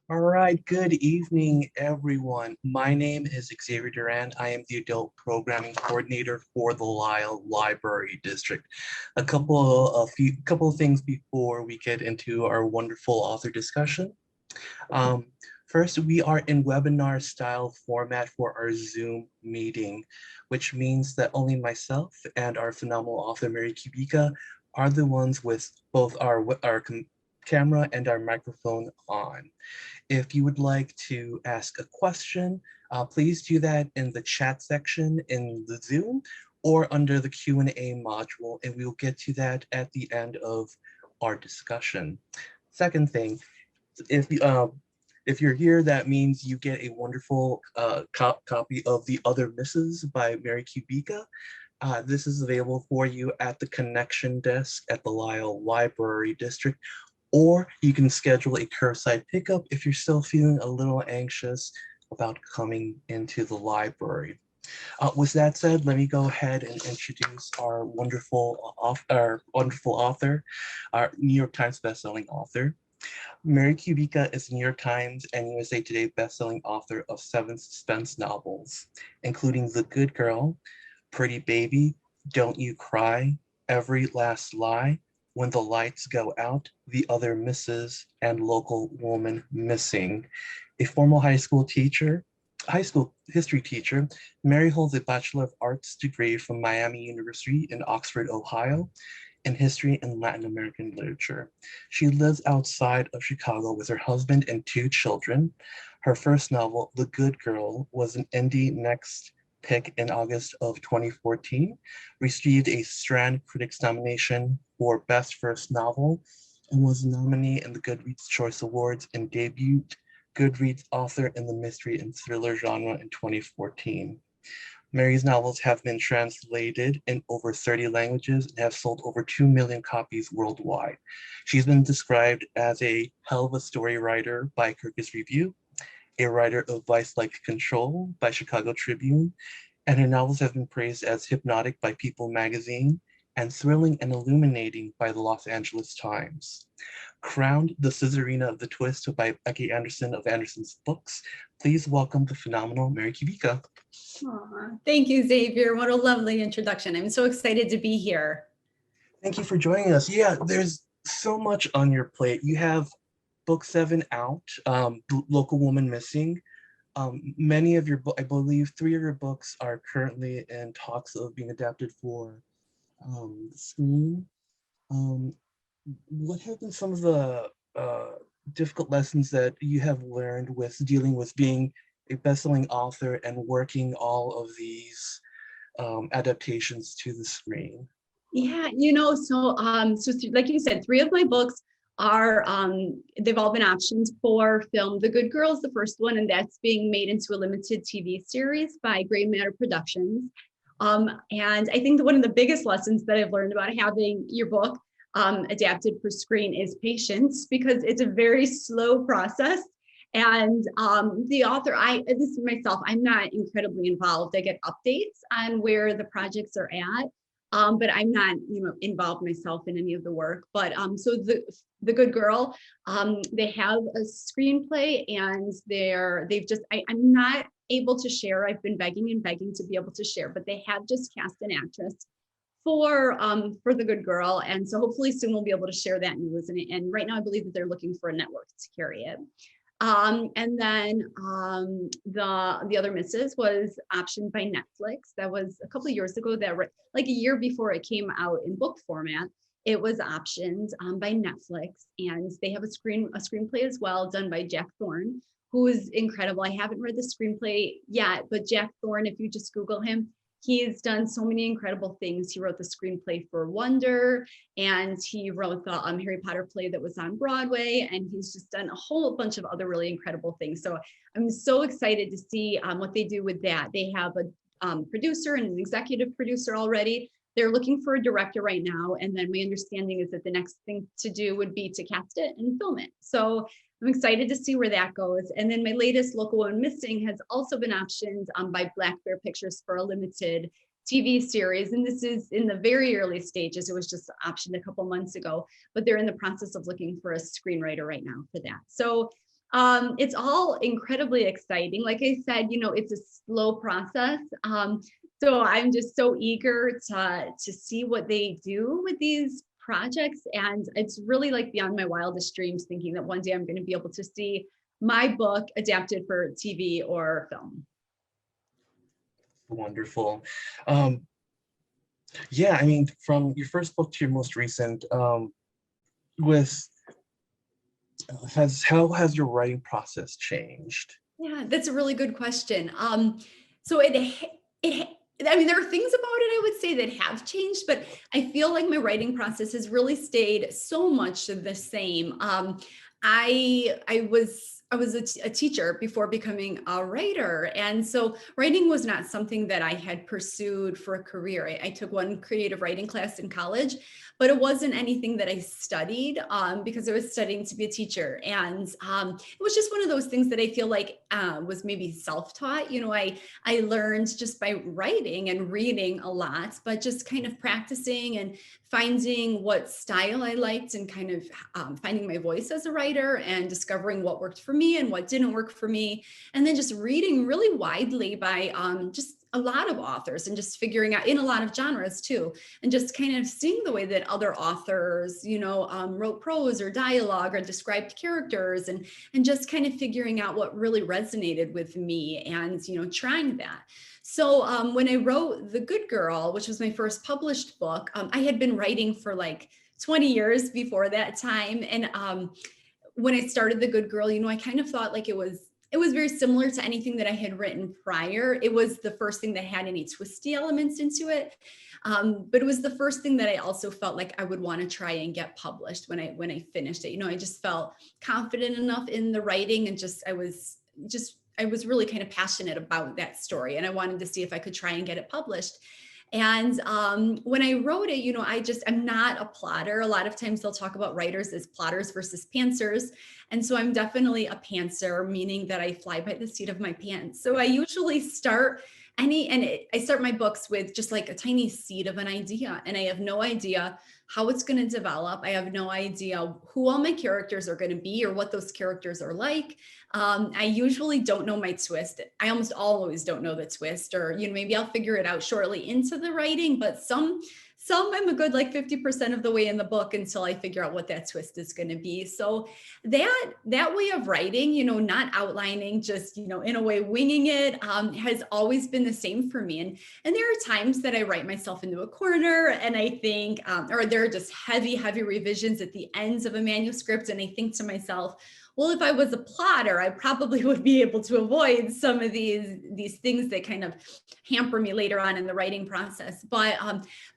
All right, good evening, everyone. My name is Xavier Duran. I am the Adult Programming Coordinator for the Lyle Library District. A couple of things before we get into our wonderful author discussion. Um, First, we are in webinar style format for our Zoom meeting, which means that only myself and our phenomenal author, Mary Kubica, are the ones with both our camera and our microphone on. If you would like to ask a question, please do that in the chat section in the Zoom or under the Q&A module, and we will get to that at the end of our discussion. Second thing, if you, if you're here, that means you get a wonderful copy of The Other Misses by Mary Kubica. This is available for you at the connection desk at the Lyle Library District, or you can schedule a curbside pickup if you're still feeling a little anxious about coming into the library. With that said, let me go ahead and introduce our wonderful author, our New York Times bestselling author. Mary Kubica is New York Times and USA Today bestselling author of 7 suspense novels, including The Good Girl, Pretty Baby, Don't You Cry, Every Last Lie, When the Lights Go Out, The Other Misses, and Local Woman Missing. A former high school history teacher, Mary holds a Bachelor of Arts degree from Miami University in Oxford, Ohio, in history and Latin American literature. She lives outside of Chicago with her husband and 2 children. Her first novel, The Good Girl, was an Indie Next pick in August of 2014, received a Strand Critics nomination for Best First Novel, and was a nominee in the Goodreads Choice Awards and debuted Goodreads author in the mystery and thriller genre in 2014. Mary's novels have been translated in over 30 languages and have sold over 2 million copies worldwide. She's been described as a hell of a story writer by Kirkus Review, a writer of Vice-like Control by Chicago Tribune, and her novels have been praised as hypnotic by People magazine and thrilling and illuminating by the Los Angeles Times. Crowned the Caesarina of the Twist by Becky Anderson of Anderson's Books, please welcome the phenomenal Mary Kubica. Aw, thank you, Xavier. What a lovely introduction. I'm so excited to be here. Thank you for joining us. Yeah, there's so much on your plate. You have book 7 out, Local Woman Missing. Many of your, I believe 3 of your books are currently in talks of being adapted for the screen. Um, what have been some of the difficult lessons that you have learned with dealing with being a best-selling author and working all of these adaptations to the screen? Yeah, like you said, 3 of my books are they've all been optioned for film. The Good Girl is the first one, and that's being made into a limited TV series by Gray Matter Productions. And I think that one of the biggest lessons that I've learned about having your book adapted for screen is patience, because it's a very slow process. And the author, this is myself, I'm not incredibly involved. I get updates on where the projects are at. But I'm not, involved myself in any of the work. But so the Good Girl, they have a screenplay, and I'm not able to share. I've been begging and begging to be able to share, but they have just cast an actress for the Good Girl, and so hopefully soon we'll be able to share that news. And right now I believe that they're looking for a network to carry it. And then the Other Misses was optioned by Netflix. That was a couple of years ago, like a year before it came out in book format. It was optioned by Netflix, and they have a screenplay as well, done by Jack Thorne, who is incredible. I haven't read the screenplay yet, but Jack Thorne, if you just Google him, he's done so many incredible things. He wrote the screenplay for Wonder, and he wrote the Harry Potter play that was on Broadway, and he's just done a whole bunch of other really incredible things. So I'm so excited to see what they do with that. They have a producer and an executive producer already. They're looking for a director right now, and then my understanding is that the next thing to do would be to cast it and film it. So I'm excited to see where that goes. And then my latest, Local Woman Missing, has also been optioned by Black Bear Pictures for a limited TV series. And this is in the very early stages. It was just optioned a couple months ago, but they're in the process of looking for a screenwriter right now for that. So It's all incredibly exciting. Like I said, it's a slow process. So I'm just so eager to see what they do with these projects. And it's really like beyond my wildest dreams, thinking that one day I'm going to be able to see my book adapted for TV or film. Wonderful. Um, yeah, I mean, from your first book to your most recent, with how has your writing process changed? Yeah, that's a really good question. So it I mean, there are things about it I would say that have changed, but I feel like my writing process has really stayed so much the same. I was a teacher before becoming a writer, and so writing was not something that I had pursued for a career. I took one creative writing class in college, but it wasn't anything that I studied because I was studying to be a teacher. And it was just one of those things that I feel like was maybe self-taught. I learned just by writing and reading a lot, but just kind of practicing and finding what style I liked and kind of finding my voice as a writer and discovering what worked for me and what didn't work for me. And then just reading really widely by just a lot of authors and just figuring out in a lot of genres too, and just kind of seeing the way that other authors, wrote prose or dialogue or described characters, and just kind of figuring out what really resonated with me and, trying that. So when I wrote The Good Girl, which was my first published book, I had been writing for like 20 years before that time. And when I started The Good Girl, I kind of thought like it was very similar to anything that I had written prior. It was the first thing that had any twisty elements into it. But it was the first thing that I also felt like I would want to try and get published when I finished it. I just felt confident enough in the writing, and I was really kind of passionate about that story, and I wanted to see if I could try and get it published. And when I wrote it, I'm not a plotter. A lot of times they'll talk about writers as plotters versus pantsers. And so I'm definitely a pantser, meaning that I fly by the seat of my pants. So I usually start I start my books with just like a tiny seed of an idea, and I have no idea how it's going to develop. I have no idea who all my characters are going to be or what those characters are like. I usually don't know my twist. I almost always don't know the twist, or maybe I'll figure it out shortly into the writing, but some I'm a good like 50% of the way in the book until I figure out what that twist is going to be. So that way of writing, not outlining, just in a way winging it, has always been the same for me. And there are times that I write myself into a corner, and I think, or there are just heavy revisions at the ends of a manuscript, and I think to myself, well, if I was a plotter, I probably would be able to avoid some of these things that kind of hamper me later on in the writing process. But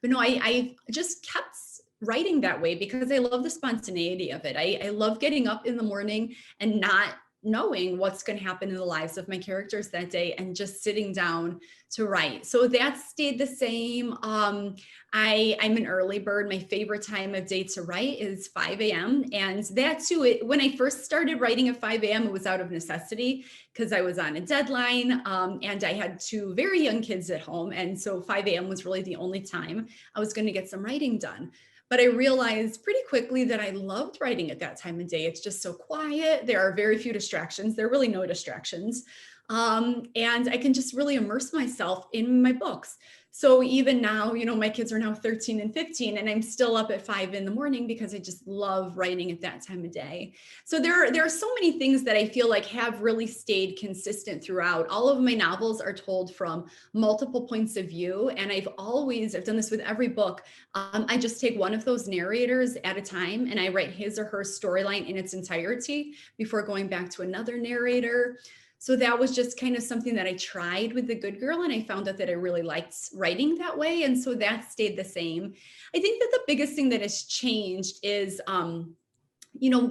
no, I just kept writing that way because I love the spontaneity of it. I love getting up in the morning and not knowing what's going to happen in the lives of my characters that day, and just sitting down to write. So that stayed the same. I'm an early bird. My favorite time of day to write is 5 a.m. And that too, when I first started writing at 5 a.m., it was out of necessity because I was on a deadline, and I had two very young kids at home. And so 5 a.m. was really the only time I was going to get some writing done. But I realized pretty quickly that I loved writing at that time of day. It's just so quiet. There are very few distractions. There are really no distractions. And I can just really immerse myself in my books. So even now, my kids are now 13 and 15, and I'm still up at 5 in the morning because I just love writing at that time of day. So there are so many things that I feel like have really stayed consistent throughout. All of my novels are told from multiple points of view. And I've done this with every book. I just take one of those narrators at a time, and I write his or her storyline in its entirety before going back to another narrator. So that was just kind of something that I tried with The Good Girl, and I found out that I really liked writing that way. And so that stayed the same. I think that the biggest thing that has changed is,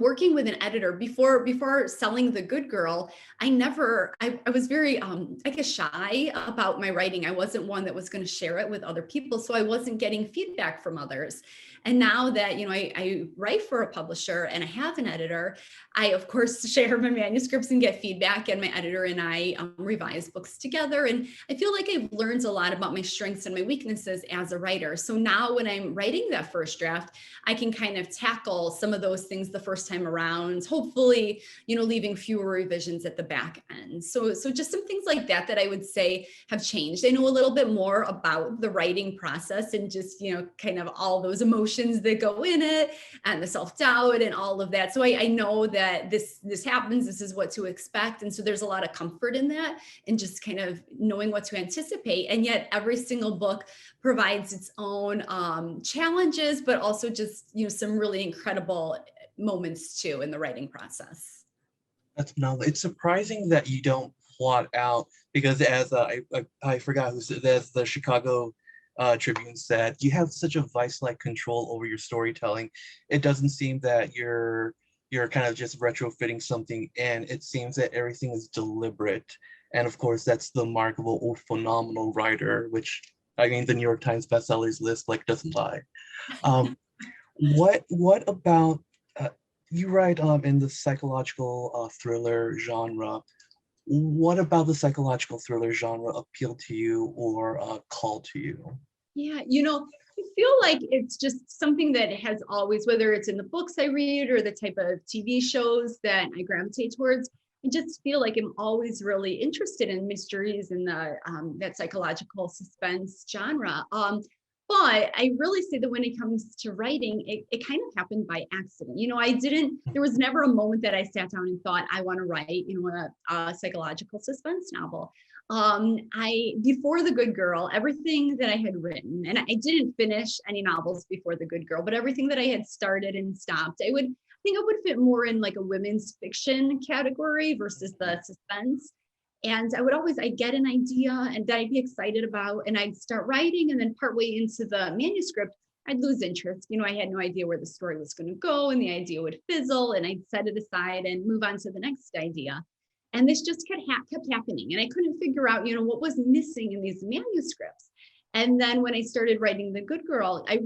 working with an editor. Before selling The Good Girl, I was very, I guess, shy about my writing. I wasn't one that was going to share it with other people. So I wasn't getting feedback from others. And now that, I write for a publisher and I have an editor, I, of course, share my manuscripts and get feedback, and my editor and I revise books together. And I feel like I've learned a lot about my strengths and my weaknesses as a writer. So now when I'm writing that first draft, I can kind of tackle some of those things the the first time around, hopefully, leaving fewer revisions at the back end. So just some things like that I would say have changed. I know a little bit more about the writing process and just, kind of all those emotions that go in it and the self-doubt and all of that. So I know that this happens, this is what to expect. And so there's a lot of comfort in that and just kind of knowing what to anticipate. And yet every single book provides its own challenges, but also just, some really incredible moments too in the writing process. That's phenomenal. It's surprising that you don't plot out, because as I forgot who said, as the Chicago Tribune said, you have such a vice-like control over your storytelling. It doesn't seem that you're kind of just retrofitting something in. It seems that everything is deliberate. And of course, that's the mark of a phenomenal writer, which, I mean, the New York Times bestsellers list doesn't lie. What about you write in the psychological thriller genre? What about the psychological thriller genre appealed to you or called to you? Yeah, I feel like it's just something that has always, whether it's in the books I read or the type of TV shows that I gravitate towards, I just feel like I'm always really interested in mysteries and that psychological suspense genre. But I really say that when it comes to writing, it kind of happened by accident. There was never a moment that I sat down and thought, I want to write, a psychological suspense novel. Before The Good Girl, everything that I had written, and I didn't finish any novels before The Good Girl, but everything that I had started and stopped, I think it would fit more in like a women's fiction category versus the suspense. And I'd get an idea and that I'd be excited about, and I'd start writing, and then partway into the manuscript, I'd lose interest. I had no idea where the story was going to go, and the idea would fizzle, and I'd set it aside and move on to the next idea. And this just kept happening. And I couldn't figure out, what was missing in these manuscripts. And then when I started writing The Good Girl, I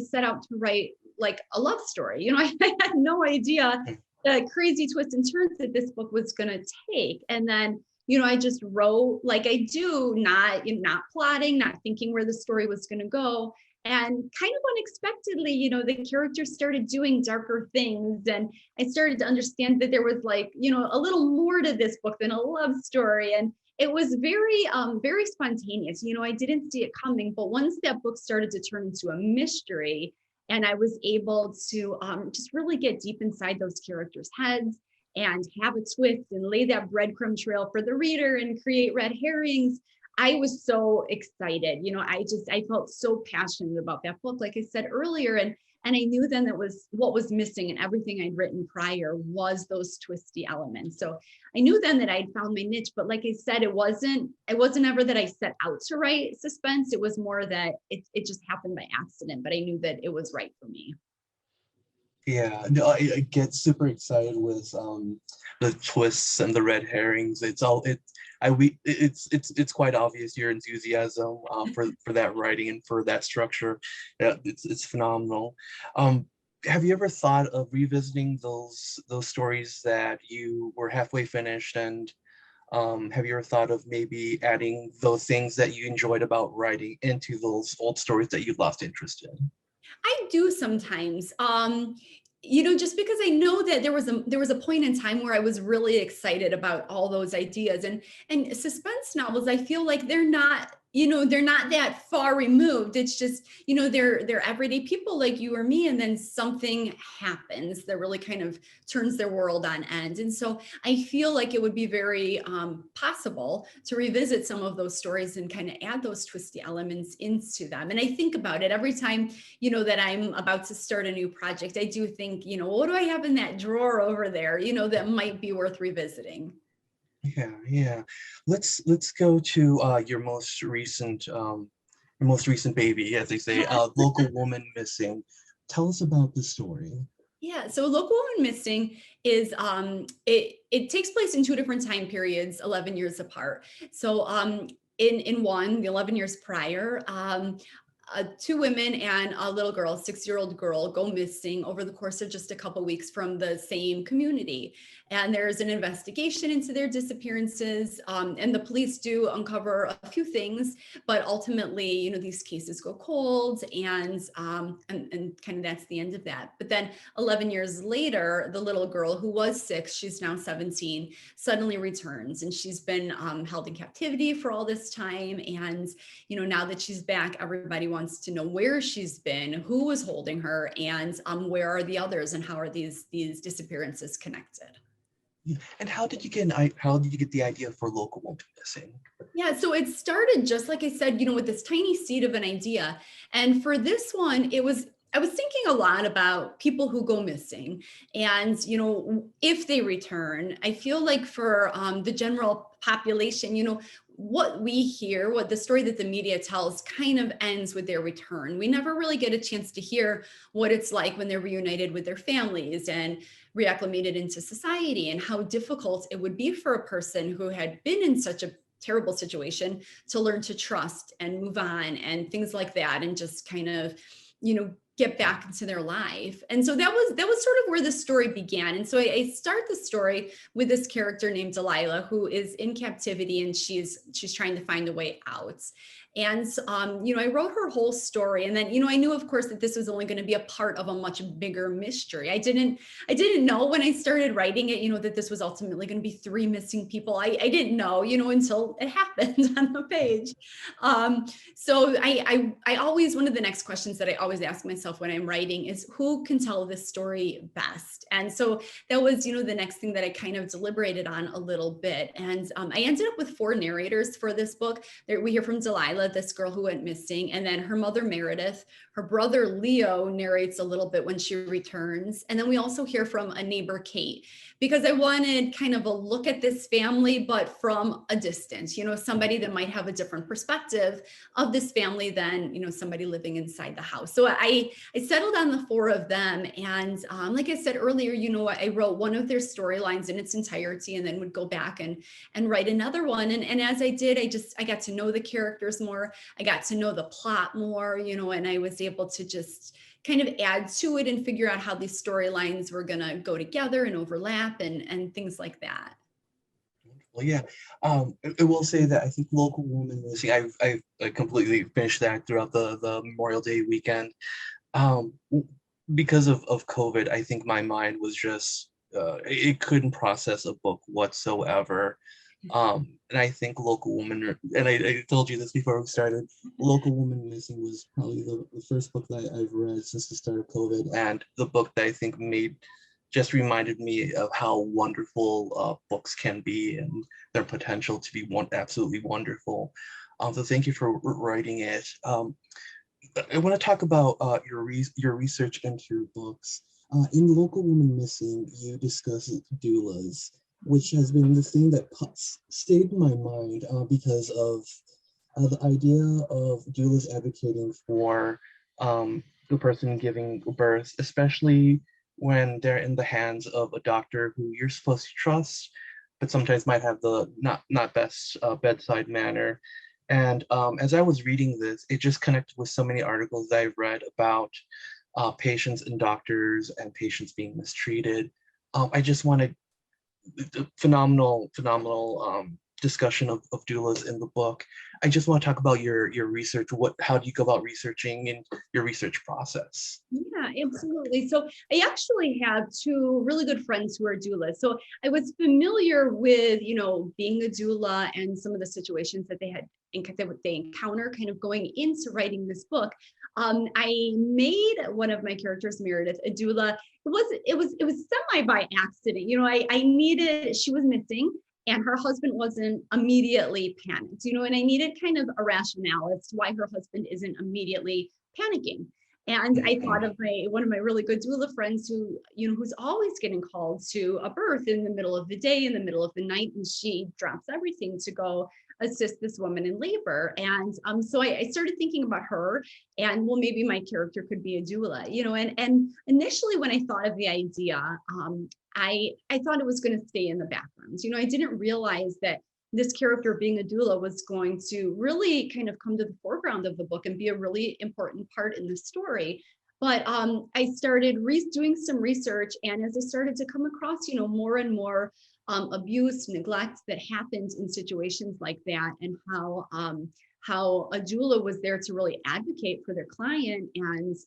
set out to write like a love story. I had no idea the crazy twists and turns that this book was going to take. And then I just wrote like I do, not plotting, not thinking where the story was going to go. And kind of unexpectedly, the characters started doing darker things. And I started to understand that there was like, a little more to this book than a love story. And it was very, very spontaneous. I didn't see it coming. But once that book started to turn into a mystery, and I was able to just really get deep inside those characters' heads and have a twist and lay that breadcrumb trail for the reader and create red herrings, I was so excited. I felt so passionate about that book, like I said earlier. And I knew then that was what was missing, and everything I'd written prior was those twisty elements. So I knew then that I'd found my niche, but like I said, it wasn't ever that I set out to write suspense. It was more that it just happened by accident, but I knew that it was right for me. Yeah, no, I get super excited with the twists and the red herrings. It's quite obvious your enthusiasm for that writing and for that structure. Yeah, it's phenomenal. Have you ever thought of revisiting those stories that you were halfway finished, and have you ever thought of maybe adding those things that you enjoyed about writing into those old stories that you lost interest in? I do sometimes. Just because I know that there was a point in time where I was really excited about all those ideas, and suspense novels, I feel like they're not that far removed. It's just, they're everyday people like you or me, and then something happens that really kind of turns their world on end. And so I feel like it would be very possible to revisit some of those stories and kind of add those twisty elements into them. And I think about it every time, that I'm about to start a new project. I do think, what do I have in that drawer over there, that might be worth revisiting. Yeah. Let's go to your most recent baby, as they say, Local Woman Missing. Tell us about the story. Yeah, so Local Woman Missing is it takes place in two different time periods, 11 years apart. So in one, the 11 years prior, two women and a little girl, 6-year-old girl, go missing over the course of just a couple weeks from the same community. And there's an investigation into their disappearances, and the police do uncover a few things, but ultimately, you know, these cases go cold, and kind of that's the end of that. But then 11 years later, the little girl who was 6, she's now 17, suddenly returns, and she's been held in captivity for all this time. And you know, now that she's back, everybody wants to know where she's been, who was holding her, and where are the others, and how are these disappearances connected. And how did you get the idea for Local Woman Missing? Yeah, so it started just like I said, you know, with this tiny seed of an idea. And for this one, I was thinking a lot about people who go missing, and, you know, if they return. I feel like for the general population, you know, what we hear, what the story that the media tells kind of ends with their return. We never really get a chance to hear what it's like when they're reunited with their families and reacclimated into society, and how difficult it would be for a person who had been in such a terrible situation to learn to trust and move on and things like that, and just kind of, you know, get back into their life. And so that was sort of where the story began. And so I start the story with this character named Delilah, who is in captivity, and she's trying to find a way out. And you know, I wrote her whole story, and then, you know, I knew, of course, that this was only going to be a part of a much bigger mystery. I didn't know when I started writing it, you know, that this was ultimately going to be 3 missing people. I didn't know, you know, until it happened on the page. So I always, one of the next questions that I always ask myself when I'm writing is, who can tell this story best? And so that was, you know, the next thing that I kind of deliberated on a little bit. And I ended up with 4 narrators for this book. We hear from Delilah, this girl who went missing, and then her mother Meredith. Her brother Leo narrates a little bit when she returns, and then we also hear from a neighbor, Kate, because I wanted kind of a look at this family, but from a distance, you know, somebody that might have a different perspective of this family than, you know, somebody living inside the house. So I settled on the 4 of them, and like I said earlier, you know, I wrote one of their storylines in its entirety, and then would go back and write another one. And as I did, I got to know the characters more. I got to know the plot more, you know, and I was able to just kind of add to it and figure out how these storylines were going to go together and overlap and things like that. Well, yeah, I will say that I think Local Woman Missing, I completely finished that throughout the Memorial Day weekend. Because of COVID, I think my mind was just, it couldn't process a book whatsoever. And I think Local Woman, and I told you this before we started, Local Woman Missing was probably the first book that I've read since the start of COVID, and the book that I think just reminded me of how wonderful books can be, and their potential to be absolutely wonderful. So thank you for writing it. I want to talk about your research into your books. In Local Woman Missing, you discuss doulas, which has been the thing that stayed in my mind because of the idea of doulas advocating for the person giving birth, especially when they're in the hands of a doctor who you're supposed to trust, but sometimes might have the not best bedside manner. And as I was reading this, it just connected with so many articles that I've read about patients and doctors and patients being mistreated. I just wanted phenomenal discussion of doulas in the book. I just want to talk about your research. How do you go about researching and your research process? Yeah, absolutely. So I actually have 2 really good friends who are doulas. So I was familiar with, you know, being a doula and some of the situations that they encounter kind of going into writing this book. I made one of my characters, Meredith, a doula. It was semi by accident. You know, she was missing, and her husband wasn't immediately panicked, you know, and I needed kind of a rationale as to why her husband isn't immediately panicking. And I thought of one of my really good doula friends who, you know, who's always getting called to a birth in the middle of the day, in the middle of the night, and she drops everything to go assist this woman in labor. And so I started thinking about her, and well, maybe my character could be a doula, you know, and initially when I thought of the idea, I thought it was going to stay in the background. You know, I didn't realize that this character being a doula was going to really kind of come to the foreground of the book and be a really important part in the story. But I started doing some research, and as I started to come across, more and more abuse, neglect that happens in situations like that, and how a doula was there to really advocate for their client and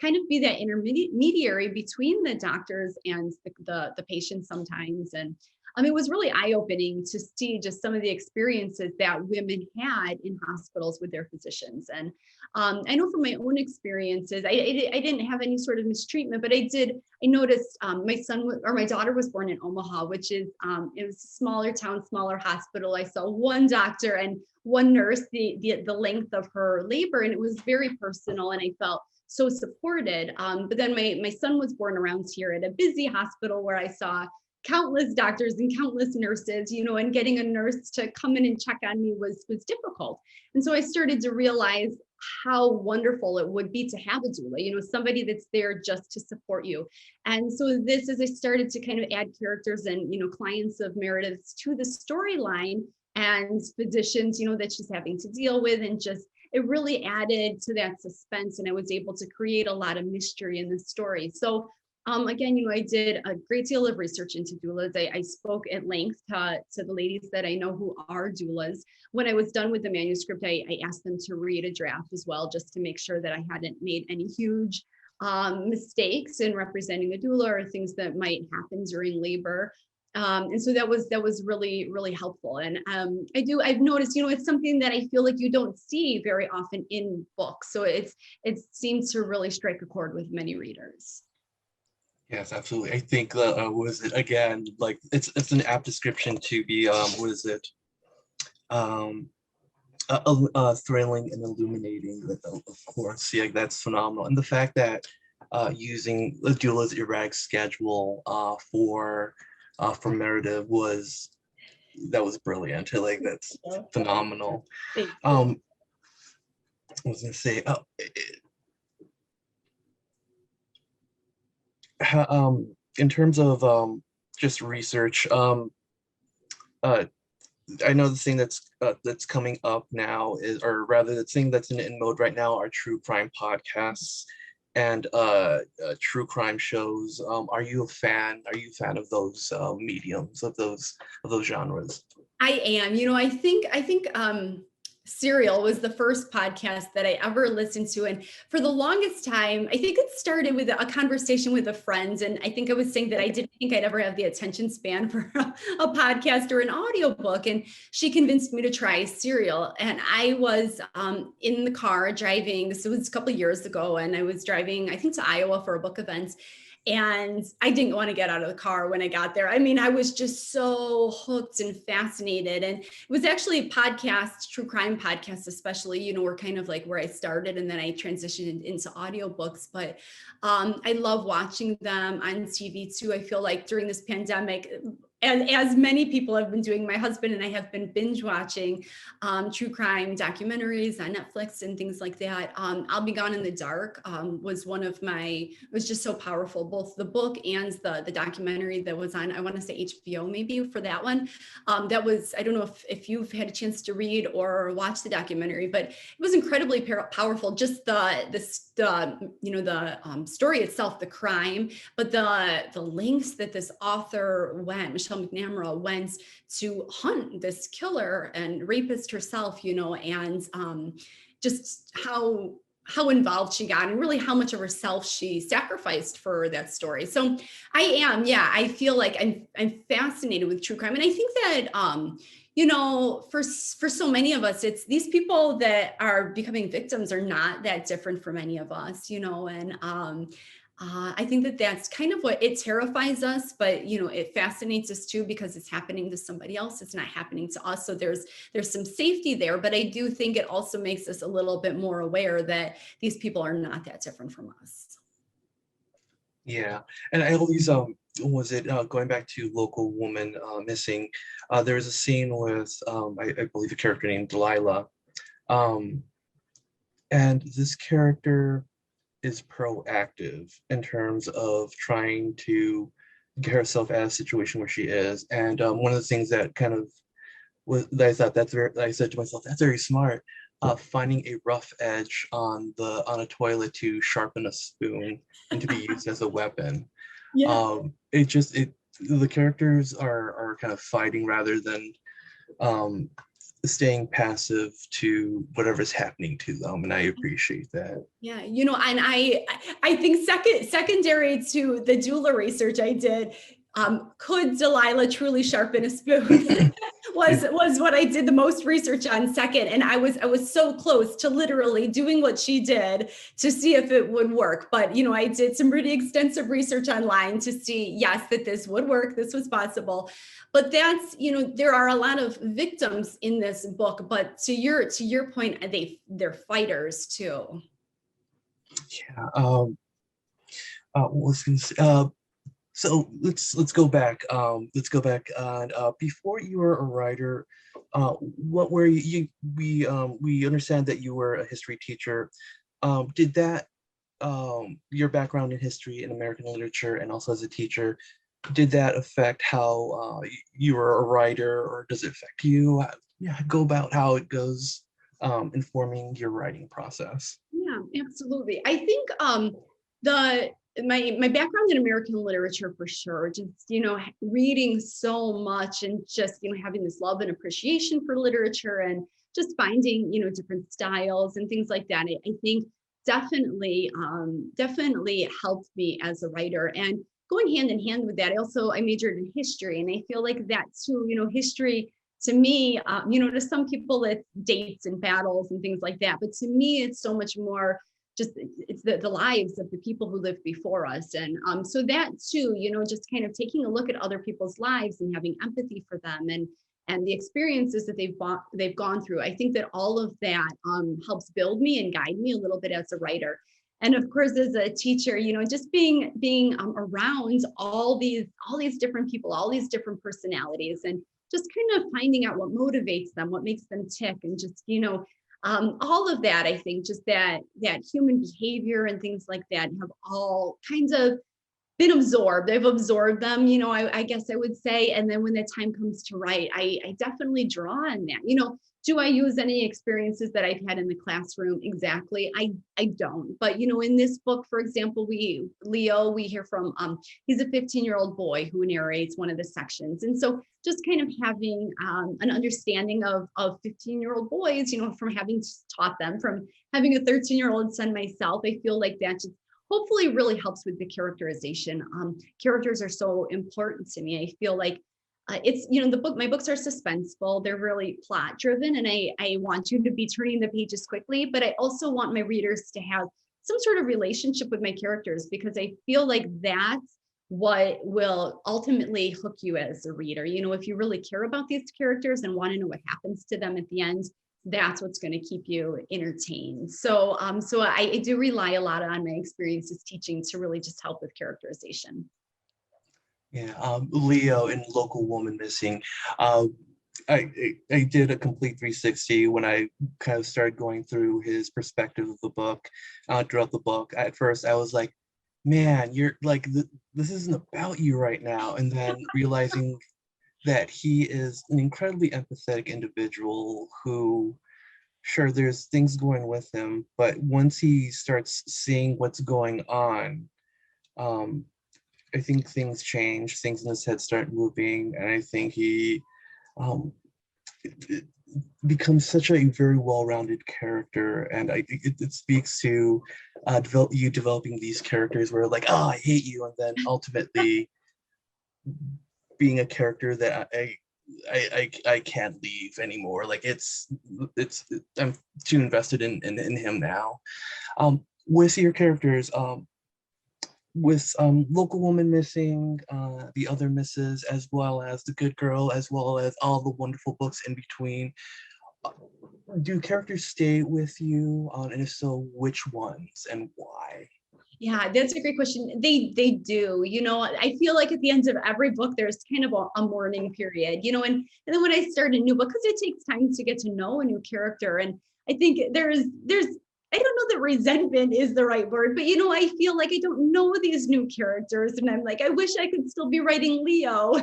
kind of be that intermediary between the doctors and the patients sometimes. And it was really eye-opening to see just some of the experiences that women had in hospitals with their physicians. And I know from my own experiences, I didn't have any sort of mistreatment, but I noticed my daughter was born in Omaha, which is, it was a smaller town, smaller hospital. I saw one doctor and one nurse the length of her labor, and it was very personal, and I felt so supported. But then my son was born around here at a busy hospital where I saw countless doctors and countless nurses, and getting a nurse to come in and check on me was difficult. And so I started to realize how wonderful it would be to have a doula, somebody that's there just to support you. And so this, as I started to kind of add characters and, clients of Meredith's to the storyline and physicians, that she's having to deal with, and just, it really added to that suspense, and I was able to create a lot of mystery in the story. So again, I did a great deal of research into doulas. I spoke at length to the ladies that I know who are doulas. When I was done with the manuscript, I asked them to read a draft as well, just to make sure that I hadn't made any huge mistakes in representing a doula or things that might happen during labor. And so that was really, really helpful. And I've noticed, it's something that I feel like you don't see very often in books. So it seems to really strike a chord with many readers. Yes, absolutely. I think was it again, like it's an apt description to be thrilling and illuminating. Of course, yeah, that's phenomenal. And the fact that using the doula's erratic schedule for Meredith was brilliant. Like that's phenomenal. I was gonna say, in terms of just research, I know the thing that's coming up now is, or rather the thing that's in mode right now, are true crime podcasts and true crime shows. Are you a fan? Are you a fan of those mediums, of those genres? I am. I think Serial was the first podcast that I ever listened to. And for the longest time, I think it started with a conversation with a friend. And I think I was saying that I didn't think I'd ever have the attention span for a podcast or an audiobook. And she convinced me to try Serial. And I was in the car driving. This was a couple of years ago. And I was driving, I think, to Iowa for a book event. And I didn't want to get out of the car when I got there. I mean, I was just so hooked and fascinated. And it was actually a podcast, true crime podcasts, especially, were kind of like where I started. And then I transitioned into audiobooks. But I love watching them on TV too. I feel like during this pandemic, and as many people have been doing, my husband and I have been binge watching true crime documentaries on Netflix and things like that. I'll Be Gone in the Dark was one of it was just so powerful, both the book and the documentary that was on, I want to say HBO maybe for that one. That was, I don't know if you've had a chance to read or watch the documentary, but it was incredibly powerful. Just the story itself, the crime, but the lengths that this author went, Michelle McNamara, went to hunt this killer and rapist herself, and just how involved she got, and really how much of herself she sacrificed for that story. So I feel like I'm fascinated with true crime. And I think that, for so many of us, it's these people that are becoming victims are not that different from any of us, and I think that that's kind of what it terrifies us, but it fascinates us too, because it's happening to somebody else. It's not happening to us. So there's some safety there, but I do think it also makes us a little bit more aware that these people are not that different from us. Yeah, and I always was it going back to Local Woman Missing? There was a scene with I believe a character named Delilah, and this character is proactive in terms of trying to get herself out of a situation where she is. And one of the things that kind of I thought that's very, I said to myself, that's very smart. Finding a rough edge on a toilet to sharpen a spoon and to be used as a weapon. Yeah. It the characters are kind of fighting rather than um, staying passive to whatever's happening to them, and I appreciate that. Yeah, and I think secondary to the doula research I did, could Delilah truly sharpen a spoon? was what I did the most research on second, and I was so close to literally doing what she did to see if it would work. But I did some pretty extensive research online to see, yes, that this would work, this was possible. But that's, there are a lot of victims in this book, but to your point, they're fighters too. Yeah. Was gonna say, so let's go back. Let's go back. Before you were a writer, what were you? We understand that you were a history teacher. Did that your background in history and American literature, and also as a teacher, did that affect how you were a writer, or does it affect you? Yeah, go about how it goes, informing your writing process. Yeah, absolutely. I think the my background in American literature for sure, just reading so much and just having this love and appreciation for literature and just finding different styles and things like that. I think definitely helped me as a writer. And going hand in hand with that, I majored in history, and I feel like that too. History to me, to some people it's dates and battles and things like that, but to me it's so much more just it's the lives of the people who lived before us. And so that too, just kind of taking a look at other people's lives and having empathy for them and the experiences that they've gone through. I think that all of that helps build me and guide me a little bit as a writer. And of course, as a teacher, just being around all these different people, all these different personalities, and just kind of finding out what motivates them, what makes them tick, and just all of that. I think just that human behavior and things like that have all kinds of been absorbed. I've absorbed them, I guess I would say. And then when the time comes to write, I definitely draw on that. Do I use any experiences that I've had in the classroom? Exactly. I don't. But, in this book, for example, we hear from, he's a 15-year-old boy who narrates one of the sections. And so just kind of having an understanding of 15-year-old boys, from having taught them, from having a 13-year-old son myself, I feel like that just hopefully really helps with the characterization. Characters are so important to me. I feel like it's, my books are suspenseful. They're really plot driven, and I want you to be turning the pages quickly, but I also want my readers to have some sort of relationship with my characters, because I feel like that's what will ultimately hook you as a reader. If you really care about these characters and want to know what happens to them at the end, that's what's going to keep you entertained. So I do rely a lot on my experiences teaching to really just help with characterization. Yeah, Leo in Local Woman Missing. I did a complete 360 when I kind of started going through his perspective of the book. Throughout the book, at first I was like, man, you're like, this isn't about you right now. And then realizing that he is an incredibly empathetic individual who, sure, there's things going with him, but once he starts seeing what's going on, I think things change, things in his head start moving, and I think he it becomes such a very well-rounded character. And I think it speaks to developing these characters where like, oh, I hate you, and then ultimately being a character that I can't leave anymore. Like it's I'm too invested in him now. With your characters, with Local Woman Missing, The Other Misses, as well as The Good Girl, as well as all the wonderful books in between, do characters stay with you? And if so, which ones and why? Yeah, that's a great question. They do. I feel like at the end of every book, there's kind of a mourning period, and then when I start a new book, because it takes time to get to know a new character. And I think there's I don't know that resentment is the right word, but I feel like I don't know these new characters, and I'm like, I wish I could still be writing Leo.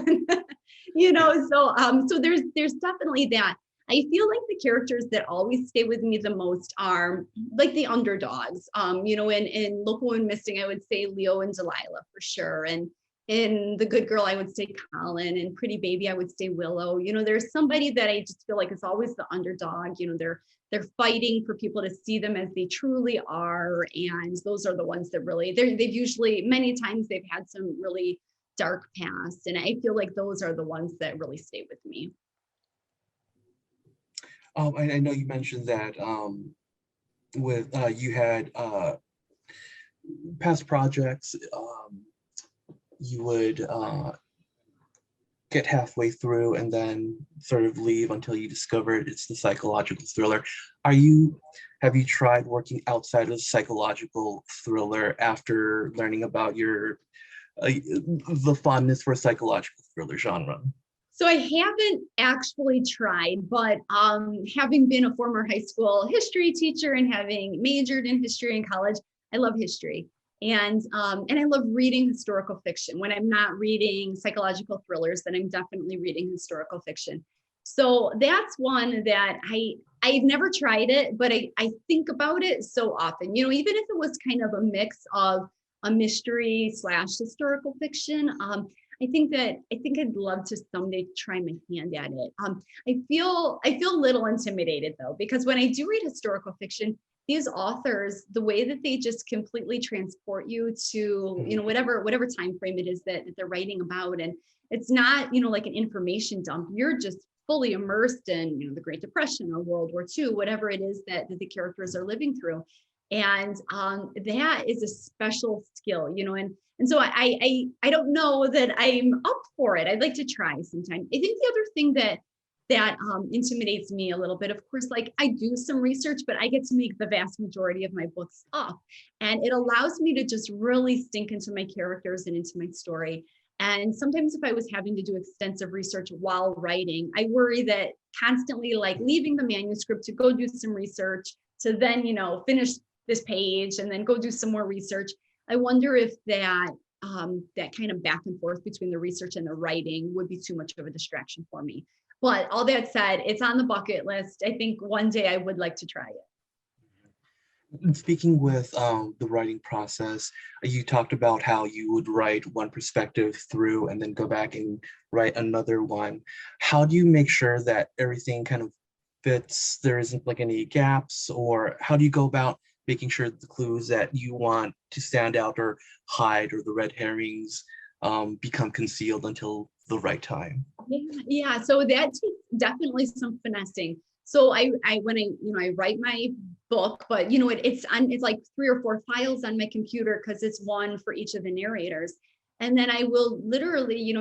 So there's definitely that. I feel like the characters that always stay with me the most are like the underdogs. In Local and Missing, I would say Leo and Delilah for sure. And in The Good Girl, I would say Colin, and Pretty Baby, I would say Willow. There's somebody that I just feel like is always the underdog. They're fighting for people to see them as they truly are. And those are the ones that really, they've usually, many times they've had some really dark past. And I feel like those are the ones that really stay with me. I know you mentioned that with you had past projects, you would get halfway through and then sort of leave until you discovered it's the psychological thriller. Have you tried working outside of psychological thriller after learning about your the fondness for psychological thriller genre? So I haven't actually tried, but having been a former high school history teacher and having majored in history in college, I love history. And I love reading historical fiction. When I'm not reading psychological thrillers, then I'm definitely reading historical fiction. So that's one that I've never tried it, but I think about it so often. Even if it was kind of a mix of a mystery / historical fiction, I think I'd love to someday try my hand at it. I feel a little intimidated though, because when I do read historical fiction, these authors, the way that they just completely transport you to, whatever time frame it is that they're writing about. And it's not, like an information dump. You're just fully immersed in, the Great Depression or World War II, whatever it is that the characters are living through. And that is a special skill, and so I don't know that I'm up for it. I'd like to try sometime. I think the other thing that intimidates me a little bit, of course, like I do some research, but I get to make the vast majority of my books up. And it allows me to just really sink into my characters and into my story. And sometimes if I was having to do extensive research while writing, I worry that constantly like leaving the manuscript to go do some research, to then, finish this page and then go do some more research. I wonder if that kind of back and forth between the research and the writing would be too much of a distraction for me. But all that said, it's on the bucket list. I think one day I would like to try it. And speaking with the writing process, you talked about how you would write one perspective through and then go back and write another one. How do you make sure that everything kind of fits? There isn't like any gaps, or how do you go about making sure the clues that you want to stand out or hide, or the red herrings become concealed until the right time? Yeah. So that takes definitely some finessing. So I when I write my book, but it's like 3 or 4 files on my computer because it's one for each of the narrators. And then I will literally,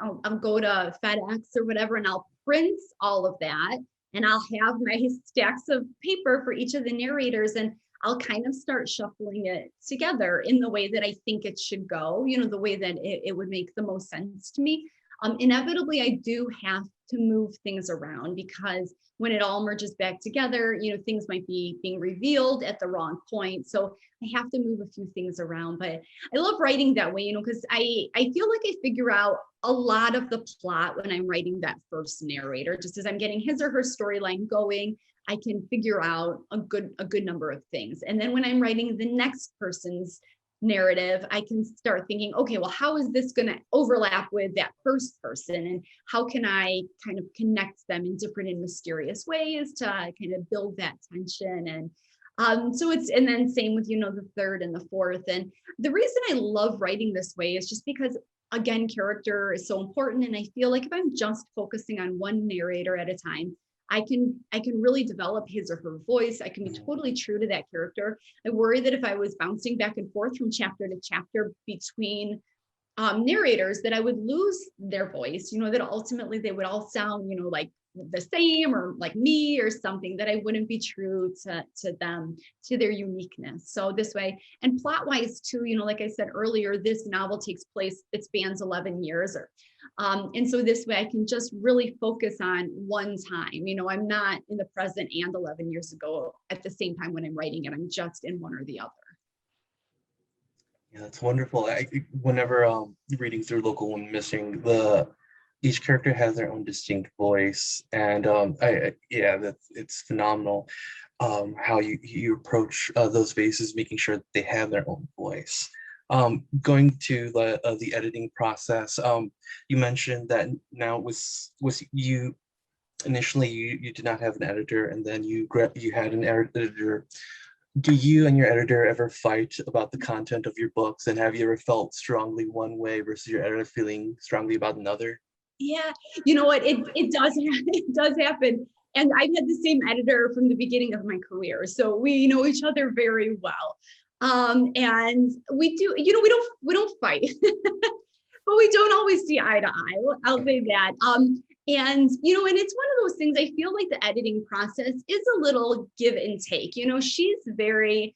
I'll go to FedEx or whatever, and I'll print all of that, and I'll have my stacks of paper for each of the narrators, and I'll kind of start shuffling it together in the way that I think it should go, the way that it would make the most sense to me. Inevitably, I do have to move things around because when it all merges back together, things might be being revealed at the wrong point. So I have to move a few things around. But I love writing that way, because I feel like I figure out a lot of the plot when I'm writing that first narrator. Just as I'm getting his or her storyline going, I can figure out a good number of things. And then when I'm writing the next person's narrative, I can start thinking, okay, well, how is this going to overlap with that first person? And how can I kind of connect them in different and mysterious ways to kind of build that tension? And and then same with, the third and the fourth. And the reason I love writing this way is just because, again, character is so important. And I feel like if I'm just focusing on one narrator at a time, I can really develop his or her voice. I can be totally true to that character. I worry that if I was bouncing back and forth from chapter to chapter between narrators, that I would lose their voice, that ultimately they would all sound, like the same or like me or something, that I wouldn't be true to them, to their uniqueness. So this way, and plot wise too, like I said earlier, this novel takes place, it spans 11 years and so this way I can just really focus on one time. I'm not in the present and 11 years ago at the same time when I'm writing it. I'm just in one or the other. Yeah, that's wonderful. Whenever reading through Local and Missing, the each character has their own distinct voice, and yeah, it's phenomenal how you approach those vases, making sure that they have their own voice. Going to the editing process, you mentioned that now was you initially you did not have an editor, and then you had an editor. Do you and your editor ever fight about the content of your books, and have you ever felt strongly one way versus your editor feeling strongly about another? Yeah, you know what? It does it does happen. And I've had the same editor from the beginning of my career, so we know each other very well. And we do, we don't fight, but we don't always see eye to eye. I'll say that. And and it's one of those things. I feel like the editing process is a little give and take. She's very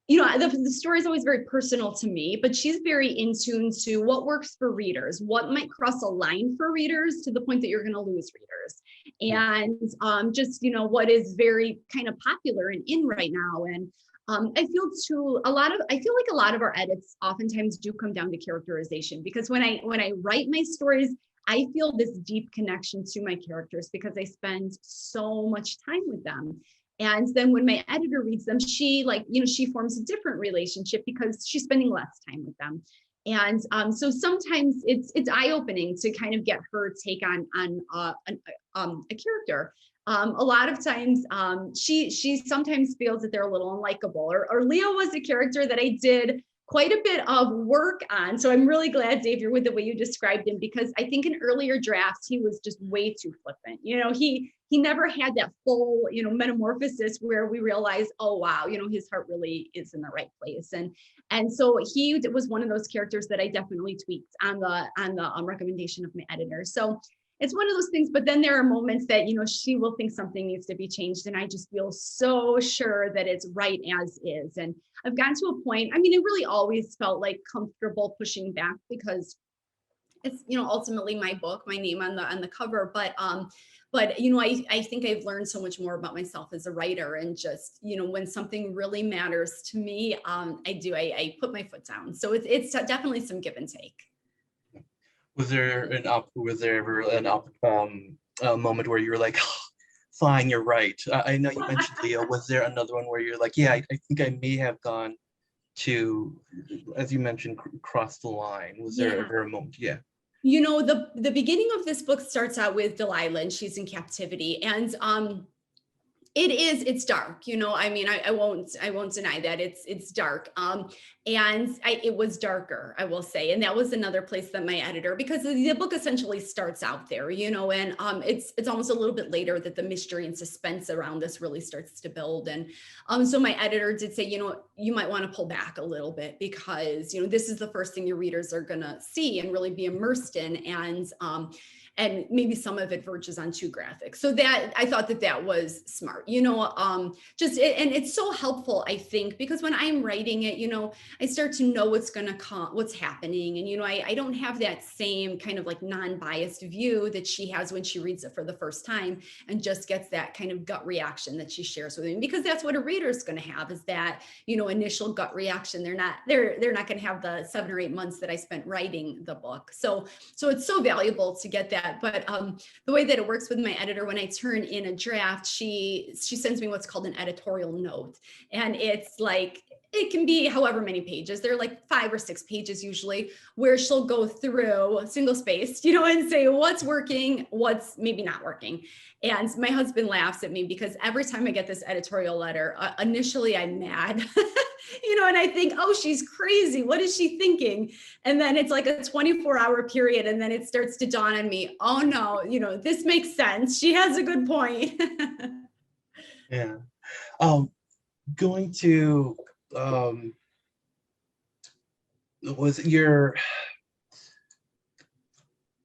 the story is always very personal to me, but she's very in tune to what works for readers, what might cross a line for readers to the point that you're going to lose readers. And just, what is very kind of popular and in right now. And I feel like a lot of our edits oftentimes do come down to characterization, because when I write my stories, I feel this deep connection to my characters because I spend so much time with them. And then when my editor reads them, she forms a different relationship because she's spending less time with them. And so sometimes it's eye-opening to kind of get her take on a character. A lot of times she sometimes feels that they're a little unlikable, or Leo was a character that I did quite a bit of work on. So I'm really glad, Dave, you're with the way you described him, because I think in earlier drafts, he was just way too flippant. He never had that full, metamorphosis where we realize, oh, wow, his heart really is in the right place. And so he was one of those characters that I definitely tweaked on the recommendation of my editor. So it's one of those things, but then there are moments that, she will think something needs to be changed. And I just feel so sure that it's right as is. And I've gotten to a point, it really always felt like comfortable pushing back, because it's, ultimately my book, my name on the cover. But I think I've learned so much more about myself as a writer, and just, when something really matters to me, I put my foot down. So it's definitely some give and take. Was there ever a moment where you were like, "Oh, fine, you're right"? I know you mentioned Leo. Was there another one where you're like, yeah, I think I may have gone to, as you mentioned, cross the line? Was there ever a moment? Yeah. The beginning of this book starts out with Delilah, and she's in captivity, and it's dark, I won't deny that it's dark. And it was darker, I will say. And that was another place that my editor, because the book essentially starts out there, and it's almost a little bit later that the mystery and suspense around this really starts to build. And so my editor did say, you might want to pull back a little bit, because, this is the first thing your readers are going to see and really be immersed in. And maybe some of it verges on too graphic. So that I thought that was smart, and it's so helpful, I think, because when I'm writing it, I start to know what's going to come, what's happening. And, I don't have that same kind of like non-biased view that she has when she reads it for the first time and just gets that kind of gut reaction that she shares with me, because that's what a reader is going to have, is that, initial gut reaction. They're not going to have the 7 or 8 months that I spent writing the book. So it's so valuable to get that. But the way that it works with my editor, when I turn in a draft, she sends me what's called an editorial note. And it's like, it can be however many pages. They're like 5 or 6 pages usually, where she'll go through single spaced, and say what's working, what's maybe not working. And my husband laughs at me, because every time I get this editorial letter, initially I'm mad, and I think, oh, she's crazy. What is she thinking? And then it's like a 24-hour period. And then it starts to dawn on me, oh no, this makes sense. She has a good point. Yeah. Going to was your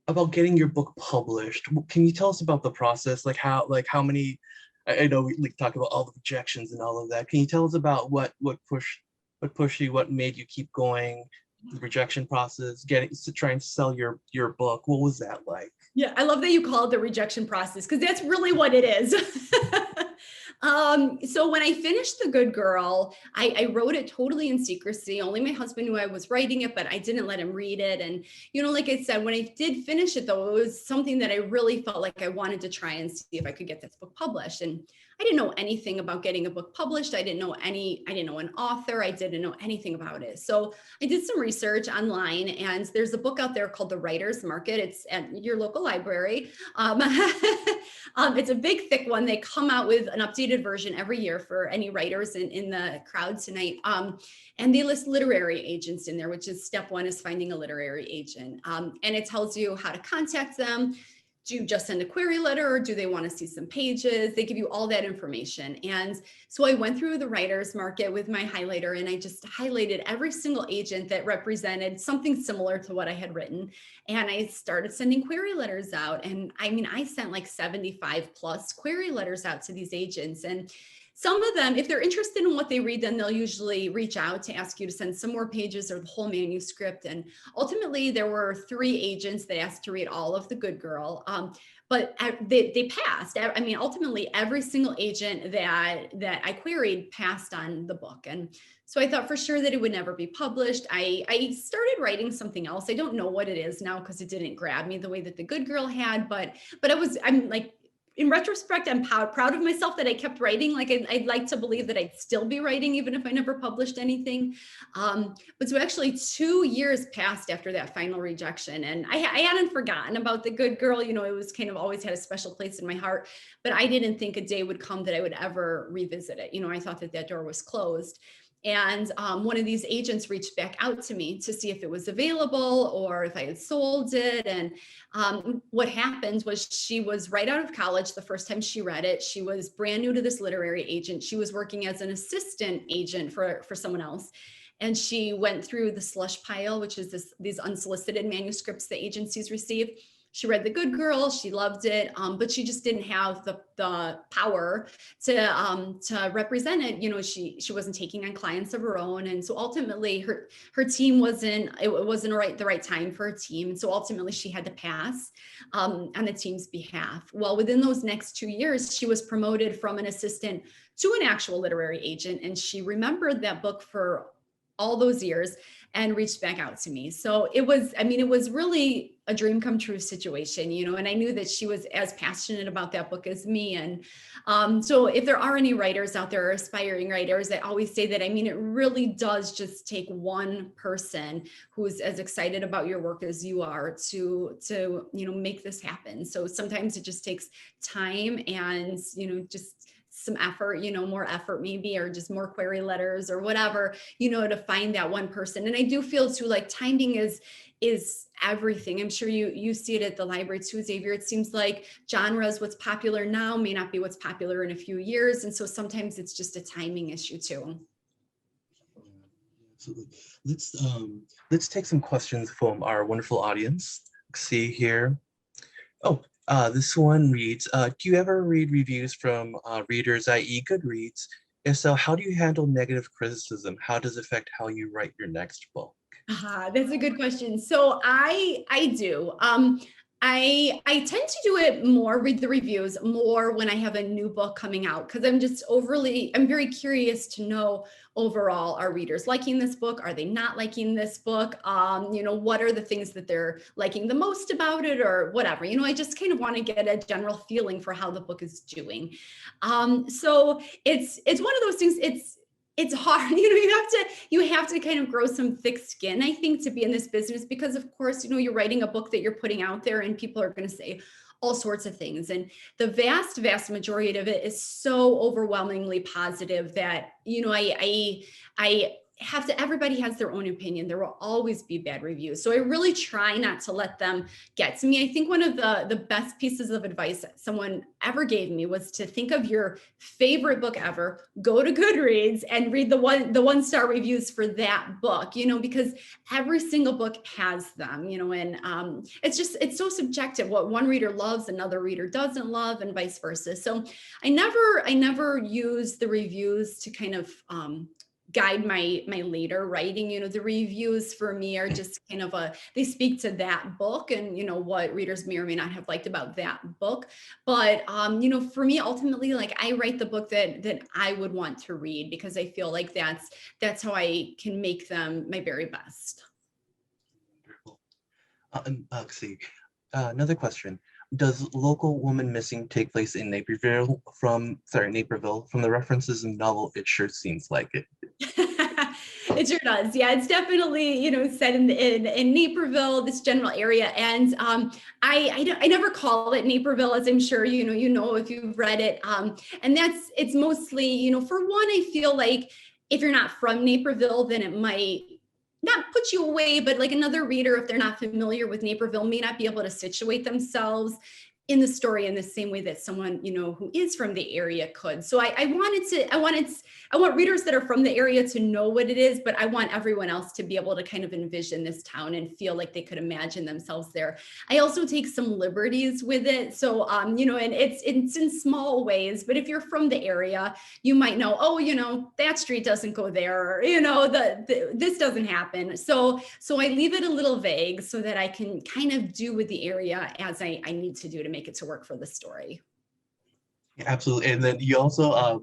about getting your book published. Can you tell us about the process? Like how many? I know we talk about all the rejections and all of that. Can you tell us about what pushed you, what made you keep going, the rejection process, trying to sell your book? What was that like? Yeah, I love that you call it the rejection process, because that's really what it is. So when I finished The Good Girl, I wrote it totally in secrecy. Only my husband knew I was writing it, but I didn't let him read it. And, like I said, when I did finish it, though, it was something that I really felt like I wanted to try and see if I could get this book published. And I didn't know anything about getting a book published. I didn't know an author. I didn't know anything about it. So I did some research online, and there's a book out there called The Writer's Market. It's at your local library. It's a big, thick one. They come out with an updated version every year for any writers in the crowd tonight. And they list literary agents in there, which is step one, is finding a literary agent. And it tells you how to contact them. Do you just send a query letter, or do they want to see some pages? They give you all that information. And so I went through the writer's market with my highlighter, and I just highlighted every single agent that represented something similar to what I had written. And I started sending query letters out. And I sent like 75 plus query letters out to these agents. And some of them, if they're interested in what they read, then they'll usually reach out to ask you to send some more pages or the whole manuscript. And ultimately, there were 3 agents that asked to read all of The Good Girl. But they passed. Ultimately, every single agent that I queried passed on the book. And so I thought for sure that it would never be published. I started writing something else. I don't know what it is now because it didn't grab me the way that The Good Girl had. But I'm like, in retrospect, I'm proud of myself that I kept writing. Like I'd like to believe that I'd still be writing even if I never published anything. But so actually 2 years passed after that final rejection, and I hadn't forgotten about The Good Girl. It was kind of always had a special place in my heart, but I didn't think a day would come that I would ever revisit it. I thought that door was closed. And one of these agents reached back out to me to see if it was available or if I had sold it. And what happened was she was right out of college the first time she read it. She was brand new to this literary agent. She was working as an assistant agent for someone else. And she went through the slush pile, which is these unsolicited manuscripts that agencies receive. She read The Good Girl, she loved it, but she just didn't have the power to represent it. She wasn't taking on clients of her own, and so ultimately her team wasn't the right time for her team, and so ultimately she had to pass on the team's behalf. Well, within those next 2 years, she was promoted from an assistant to an actual literary agent, and she remembered that book for all those years and reached back out to me. So it was really a dream come true situation, and I knew that she was as passionate about that book as me. And so if there are any writers out there, or aspiring writers, I always say that, it really does just take one person who's as excited about your work as you are to make this happen. So sometimes it just takes time and, just some effort, more effort maybe, or just more query letters or whatever, to find that one person. And I do feel too, like timing is everything. I'm sure you see it at the library too, Xavier. It seems like genres, what's popular now may not be what's popular in a few years. And so sometimes it's just a timing issue too. Absolutely. Let's take some questions from our wonderful audience. Let's see here. This one reads, do you ever read reviews from readers, i.e. Goodreads? If so, how do you handle negative criticism? How does it affect how you write your next book? That's a good question. So I do. I tend to do it more, read the reviews more when I have a new book coming out, because I'm very curious to know overall, are readers liking this book? Are they not liking this book? What are the things that they're liking the most about it, or whatever? I just kind of want to get a general feeling for how the book is doing. So it's one of those things. It's hard, you have to kind of grow some thick skin, I think, to be in this business, because of course, you're writing a book that you're putting out there and people are going to say all sorts of things. And the vast majority of it is so overwhelmingly positive that, I have to, everybody has their own opinion. There will always be bad reviews. So I really try not to let them get to me. I think one of the best pieces of advice that someone ever gave me was to think of your favorite book ever, go to Goodreads and read the 1-star reviews for that book, because every single book has them, and it's so subjective. What one reader loves, another reader doesn't love, and vice versa. So I never use the reviews to kind of guide my later writing. The reviews for me are just kind of they speak to that book and what readers may or may not have liked about that book. But for me, ultimately, like, I write the book that I would want to read, because I feel like that's how I can make them my very best. Wonderful. Let's see. Another question. Does Local Woman Missing take place in Naperville? Naperville. From the references in the novel, it sure seems like it. It sure does. Yeah, it's definitely, set in Naperville, this general area. And I never call it Naperville, as I'm sure you know if you've read it. And it's mostly, for one, I feel like if you're not from Naperville, then it might not put you away, but like another reader, if they're not familiar with Naperville, may not be able to situate themselves in the story in the same way that someone who is from the area could. So I want readers that are from the area to know what it is, but I want everyone else to be able to kind of envision this town and feel like they could imagine themselves there. I also take some liberties with it, so and it's in small ways, but if you're from the area, you might know, that street doesn't go there, or this doesn't happen. So I leave it a little vague so that I can kind of do with the area as I need to do to make it to work for the story. Yeah, absolutely. And then you also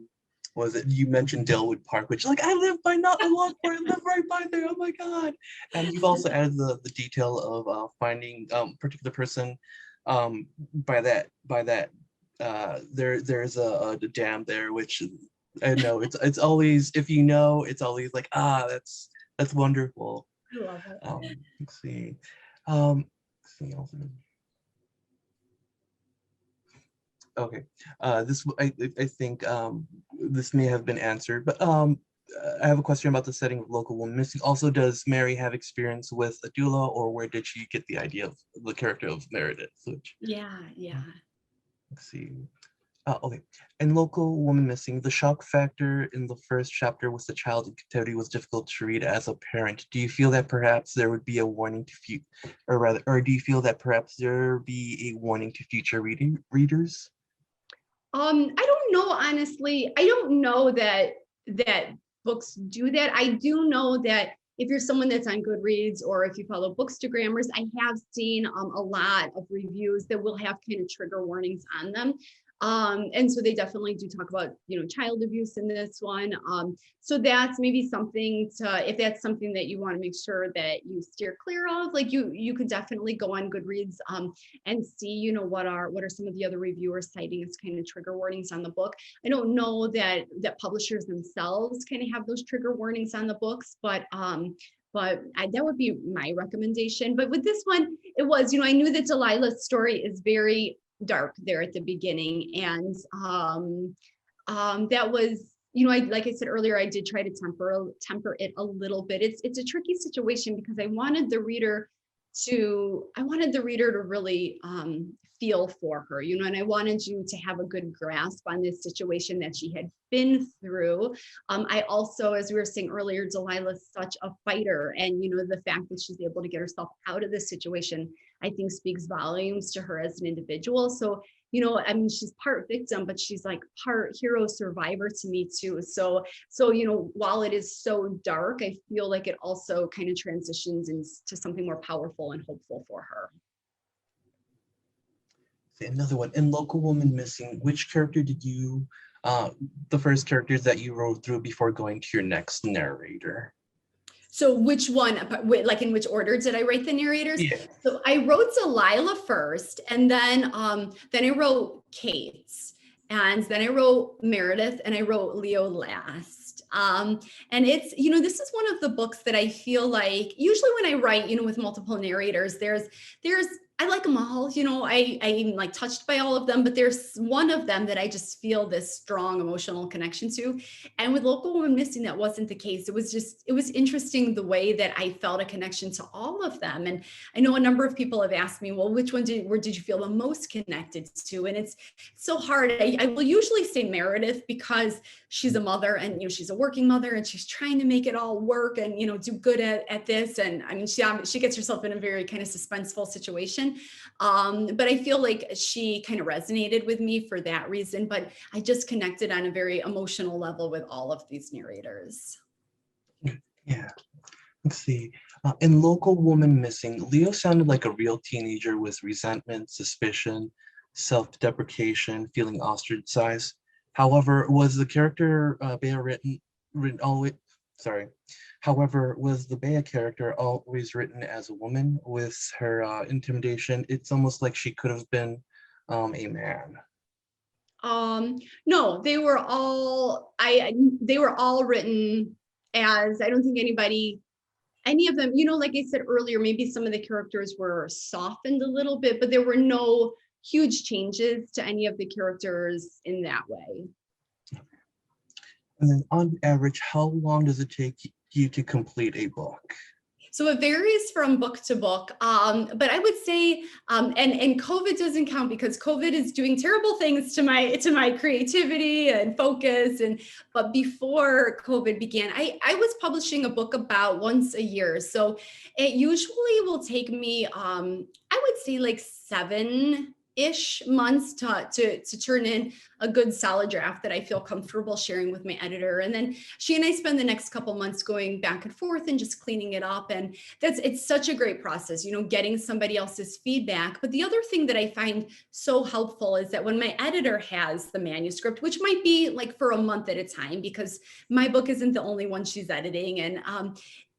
you mentioned Dalewood Park, which, like, I live by not a walk where I live right by there. Oh my God. And you've also added the detail of finding particular person by that there's a dam there, which I know it's always, if you know, it's always like, that's wonderful. I love it. Let's see. Let's see also. Okay, I think this may have been answered, but I have a question about the setting of Local Woman Missing. Also, does Mary have experience with a doula, or where did she get the idea of the character of Meredith? Yeah. Let's see. Okay, in Local Woman Missing, the shock factor in the first chapter with the child in captivity was difficult to read as a parent. Do you feel that perhaps there would be a warning to or do you feel that perhaps there be a warning to future readers? I don't know, honestly. I don't know that books do that. I do know that if you're someone that's on Goodreads, or if you follow Bookstagrammers, I have seen a lot of reviews that will have kind of trigger warnings on them. And so they definitely do talk about, child abuse in this one. So that's maybe something if that's something that you want to make sure that you steer clear of, like you could definitely go on Goodreads and see, what are some of the other reviewers citing as kind of trigger warnings on the book. I don't know that publishers themselves kind of have those trigger warnings on the books, but that would be my recommendation. But with this one, it was, I knew that Delilah's story is very dark there at the beginning, and that was, like I said earlier, I did try to temper it a little bit. It's a tricky situation because I wanted the reader to really feel for her, and I wanted you to have a good grasp on this situation that she had been through. I also, as we were saying earlier, Delilah's such a fighter, and the fact that she's able to get herself out of this situation, I think, speaks volumes to her as an individual. So, she's part victim, but she's like part hero survivor to me too. So, while it is so dark, I feel like it also kind of transitions into something more powerful and hopeful for her. Another one, in Local Woman Missing, which character did you, the first characters that you wrote through before going to your next narrator? So which one, like in which order did I write the narrators? Yeah. So I wrote Delilah first, and then I wrote Kate, and then I wrote Meredith, and I wrote Leo last. And it's, this is one of the books that I feel like usually when I write, with multiple narrators, there's I like them all, I'm like touched by all of them, but there's one of them that I just feel this strong emotional connection to. And with Local Woman Missing, that wasn't the case. It was interesting the way that I felt a connection to all of them. And I know a number of people have asked me, well, which one did you feel the most connected to? And it's so hard. I will usually say Meredith because she's a mother, and she's a working mother, and she's trying to make it all work and do good at this. And I mean, she gets herself in a very kind of suspenseful situation. But I feel like she kind of resonated with me for that reason. But I just connected on a very emotional level with all of these narrators. Yeah. Let's see. In Local Woman Missing, Leo sounded like a real teenager with resentment, suspicion, self-deprecation, feeling ostracized. However, was the character Bea written always, sorry. However, was the Bea character always written as a woman with her intimidation? It's almost like she could have been a man. No, they were all written as, I don't think any of them, like I said earlier, maybe some of the characters were softened a little bit, but there were no huge changes to any of the characters in that way. And then on average, how long does it take you to complete a book? So it varies from book to book, but I would say, and COVID doesn't count because COVID is doing terrible things to my creativity and focus. But before COVID began, I was publishing a book about once a year. So it usually will take me, I would say like 7-ish months to turn in a good solid draft that I feel comfortable sharing with my editor. And then she and I spend the next couple months going back and forth and just cleaning it up. And it's such a great process, getting somebody else's feedback. But the other thing that I find so helpful is that when my editor has the manuscript, which might be like for a month at a time, because my book isn't the only one she's editing. And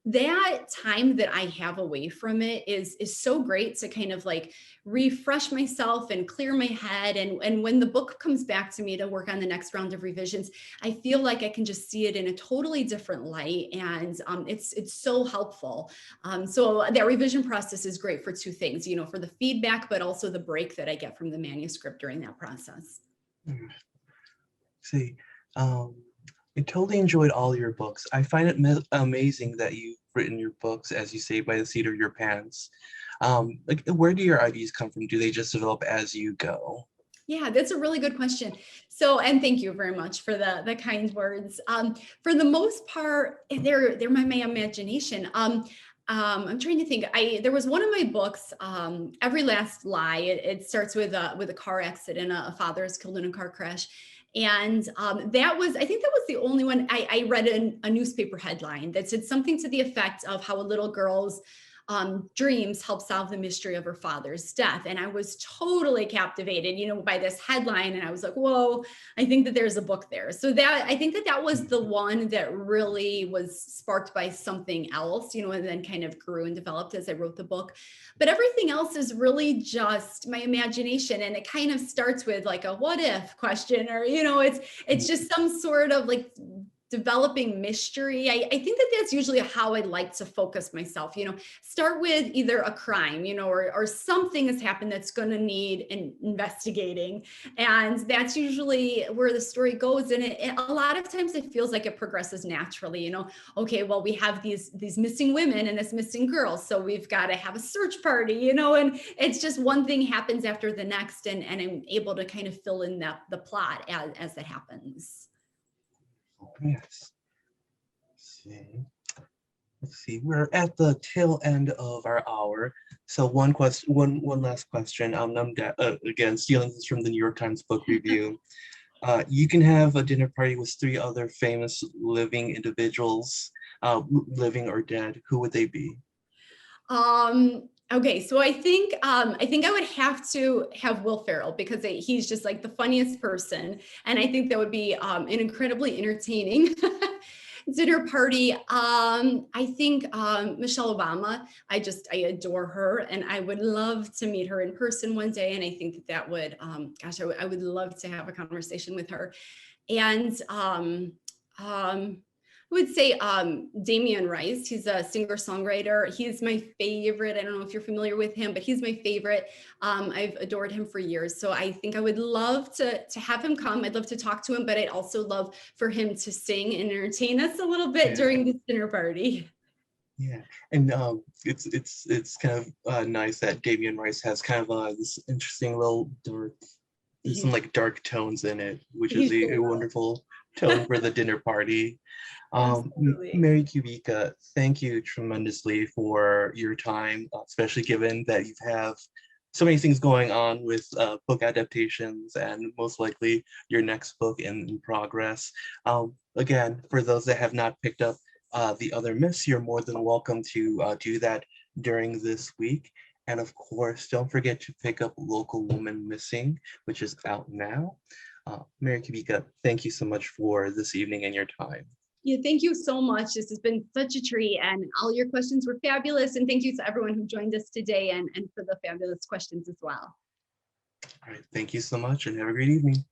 that time that I have away from it is so great to kind of like refresh myself and clear my head. And when the book comes back to me to work on the next round of revisions, I feel like I can just see it in a totally different light. And it's so helpful. So that revision process is great for two things, for the feedback, but also the break that I get from the manuscript during that process. See, I totally enjoyed all your books. I find it amazing that you've written your books, as you say, by the seat of your pants. Like, where do your ideas come from? Do they just develop as you go? Yeah, that's a really good question. So, and thank you very much for the kind words. For the most part, they're my imagination. I'm trying to think. There was one of my books, Every Last Lie. It starts with a car accident. A father is killed in a car crash, and I think that was the only one I read a newspaper headline that said something to the effect of how a little girl's dreams help solve the mystery of her father's death. And I was totally captivated, by this headline. And I was like, whoa, I think that there's a book there. So I think that was the one that really was sparked by something else, and then kind of grew and developed as I wrote the book. But everything else is really just my imagination. And it kind of starts with like a what if question, or, it's just some sort of like developing mystery. I think that that's usually how I like to focus myself, start with either a crime, or something has happened that's going to need investigating. And that's usually where the story goes. And a lot of times it feels like it progresses naturally, okay, well, we have these missing women and this missing girl. So we've got to have a search party, and it's just one thing happens after the next. And I'm able to kind of fill in the plot as that happens. Yes. Let's see. We're at the tail end of our hour. So one last question. Again, stealing this from the New York Times Book Review. You can have a dinner party with 3 other famous living individuals, living or dead. Who would they be? Okay, so I think I would have to have Will Ferrell because he's just like the funniest person, and I think that would be an incredibly entertaining dinner party. I think Michelle Obama. I adore her, and I would love to meet her in person one day. And I think that would, I would love to have a conversation with her. And I would say Damien Rice. He's a singer-songwriter. He's my favorite. I don't know if you're familiar with him, but he's my favorite. I've adored him for years. So I think I would love to have him come. I'd love to talk to him, but I'd also love for him to sing and entertain us a little bit during this dinner party. Yeah, and it's kind of nice that Damien Rice has kind of this interesting little dark, there's some like dark tones in it, which is a wonderful tone for the dinner party. Mary Kubica, thank you tremendously for your time, especially given that you have so many things going on with book adaptations and most likely your next book in progress. Again, for those that have not picked up the other myths, you're more than welcome to do that during this week. And of course, don't forget to pick up Local Woman Missing, which is out now. Mary Kubica, thank you so much for this evening and your time. Yeah, thank you so much. This has been such a treat, and all your questions were fabulous. And thank you to everyone who joined us today and for the fabulous questions as well. All right, thank you so much and have a great evening.